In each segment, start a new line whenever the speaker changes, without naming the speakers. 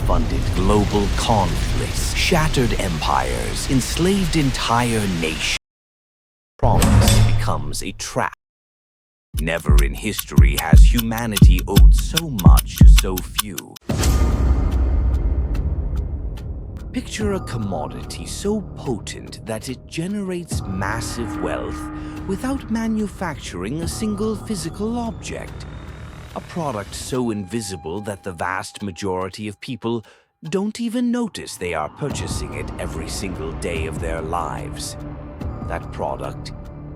funded global conflicts, shattered empires, enslaved entire nations. Promise becomes a trap. Never in history has humanity owed so much to so few. Picture a commodity so potent that it generates massive wealth without manufacturing a single physical object. A product so invisible that the vast majority of people don't even notice they are purchasing it every single day of their lives. That product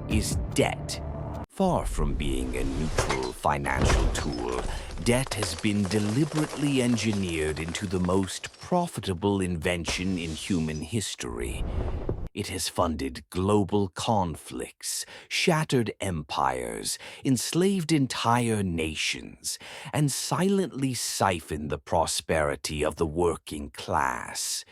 is debt. Far from being a neutral financial tool, debt has been deliberately engineered into the most profitable invention in human history. It has funded global conflicts, shattered empires, enslaved entire nations, and silently siphoned the prosperity of the working class.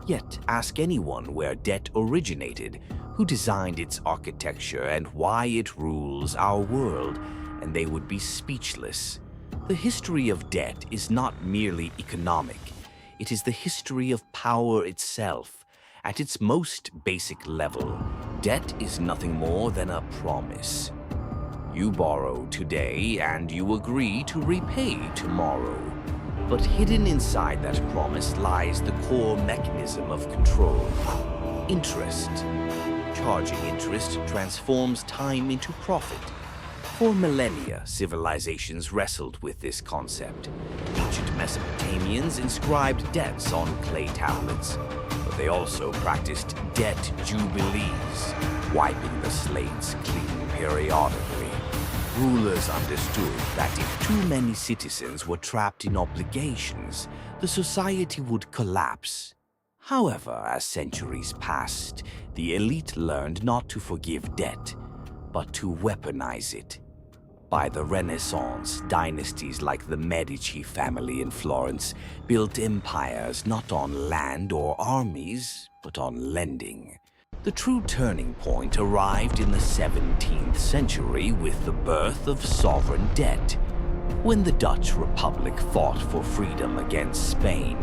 Yet ask anyone where debt originated, who designed its architecture, and why it rules our world, and they would be speechless. The history of debt is not merely economic. It is the history of power itself. At its most basic level, debt is nothing more than a promise. You borrow today and you agree to repay tomorrow. But hidden inside that promise lies the core mechanism of control: interest. Charging interest transforms time into profit. For millennia, civilizations wrestled with this concept. Ancient Mesopotamians inscribed debts on clay tablets, but they also practiced debt jubilees, wiping the slates clean periodically. Rulers understood that if too many citizens were trapped in obligations, the society would collapse. However, as centuries passed, the elite learned not to forgive debt, but to weaponize it. By the Renaissance, dynasties like the Medici family in Florence built empires not on land or armies, but on lending. The true turning point arrived in the 17th century with the birth of sovereign debt. When the Dutch Republic fought for freedom against Spain,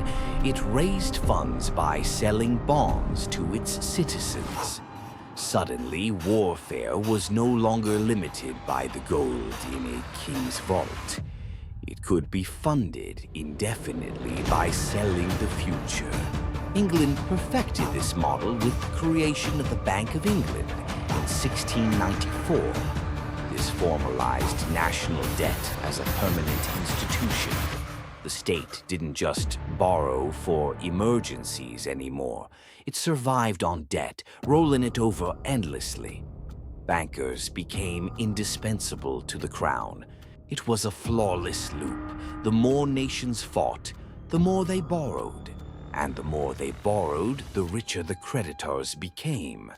it raised funds by selling bonds to its citizens. Suddenly, warfare was no longer limited by the gold in a king's vault. It could be funded indefinitely by selling the future. England perfected this model with the creation of the Bank of England in 1694. This formalized national debt as a permanent institution. The state didn't just borrow for emergencies anymore. It survived on debt, rolling it over endlessly. Bankers became indispensable to the crown. It was a flawless loop. The more nations fought, the more they borrowed. And the more they borrowed, the richer the creditors became.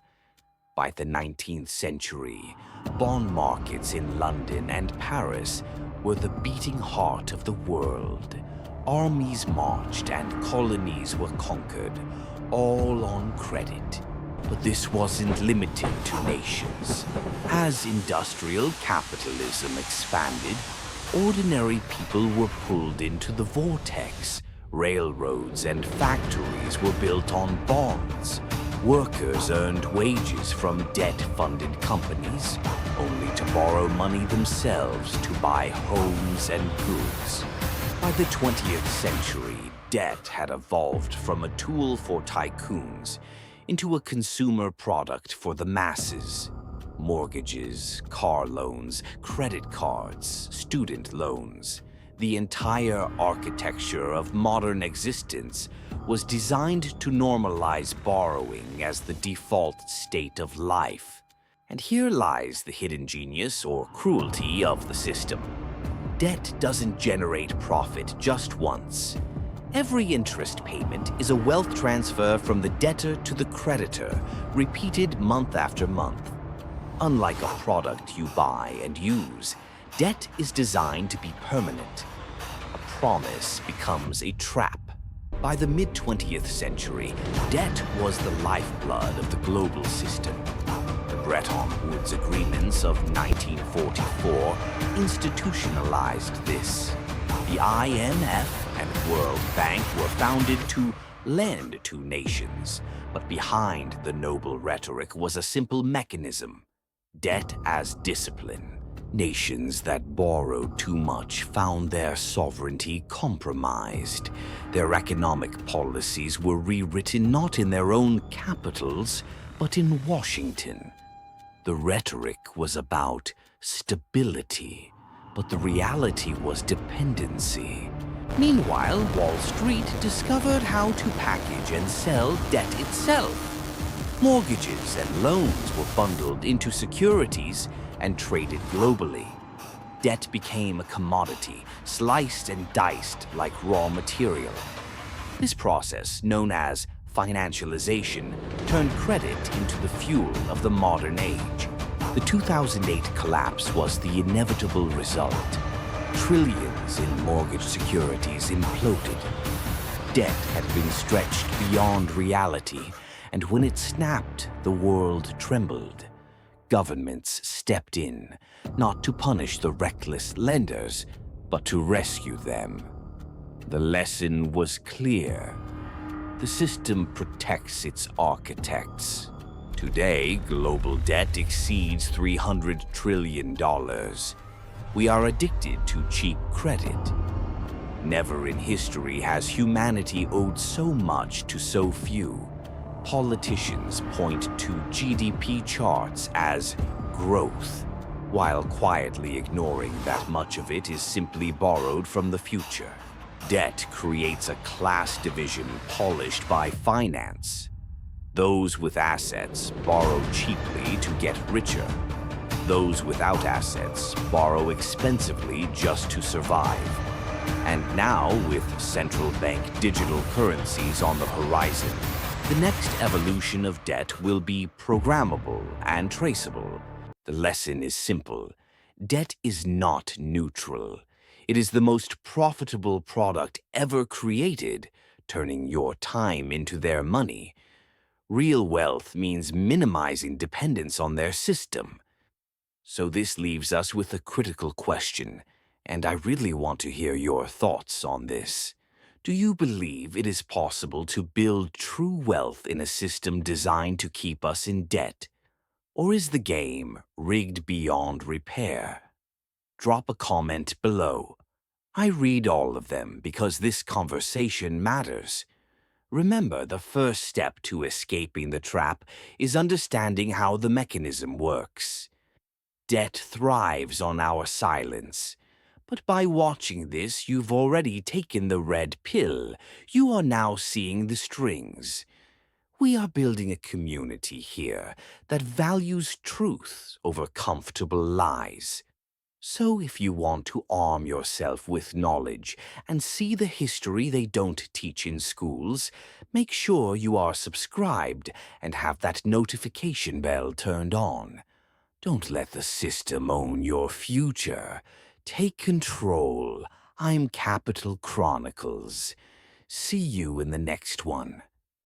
By the 19th century, bond markets in London and Paris were the beating heart of the world. Armies marched and colonies were conquered, all on credit. But this wasn't limited to nations. As industrial capitalism expanded, ordinary people were pulled into the vortex. Railroads and factories were built on bonds. Workers earned wages from debt-funded companies, only to borrow money themselves to buy homes and goods. By the 20th century, debt had evolved from a tool for tycoons into a consumer product for the masses. Mortgages, car loans, credit cards, student loans. The entire architecture of modern existence was designed to normalize borrowing as the default state of life. And here lies the hidden genius or cruelty of the system. Debt doesn't generate profit just once. Every interest payment is a wealth transfer from the debtor to the creditor, repeated month after month. Unlike a product you buy and use, debt is designed to be permanent. A promise becomes a trap. By the mid-20th century, debt was the lifeblood of the global system. The Bretton Woods Agreements of 1944 institutionalized this. The IMF and World Bank were founded to lend to nations, but behind the noble rhetoric was a simple mechanism: debt as discipline. Nations that borrowed too much found their sovereignty compromised. Their economic policies were rewritten not in their own capitals, but in Washington. The rhetoric was about stability, but the reality was dependency. Meanwhile, Wall Street discovered how to package and sell debt itself. Mortgages and loans were bundled into securities and traded globally. Debt became a commodity, sliced and diced like raw material. This process, known as financialization, turned credit into the fuel of the modern age. The 2008 collapse was the inevitable result. Trillions in mortgage securities imploded. Debt had been stretched beyond reality, and when it snapped, the world trembled. Governments stepped in, not to punish the reckless lenders, but to rescue them. The lesson was clear. The system protects its architects. Today, global debt exceeds $300 trillion. We are addicted to cheap credit. Never in history has humanity owed so much to so few. Politicians point to GDP charts as growth, while quietly ignoring that much of it is simply borrowed from the future. Debt creates a class division polished by finance. Those with assets borrow cheaply to get richer. Those without assets borrow expensively just to survive. And now, with central bank digital currencies on the horizon, the next evolution of debt will be programmable and traceable. The lesson is simple. Debt is not neutral. It is the most profitable product ever created, turning your time into their money. Real wealth means minimizing dependence on their system. So this leaves us with a critical question, and I really want to hear your thoughts on this. Do you believe it is possible to build true wealth in a system designed to keep us in debt? Or is the game rigged beyond repair? Drop a comment below. I read all of them because this conversation matters. Remember, the first step to escaping the trap is understanding how the mechanism works. Debt thrives on our silence. But by watching this, you've already taken the red pill. You are now seeing the strings. We are building a community here that values truth over comfortable lies. So if you want to arm yourself with knowledge and see the history they don't teach in schools, make sure you are subscribed and have that notification bell turned on. Don't let the system own your future. Take control. I'm Capital Chronicles. See you in the next one.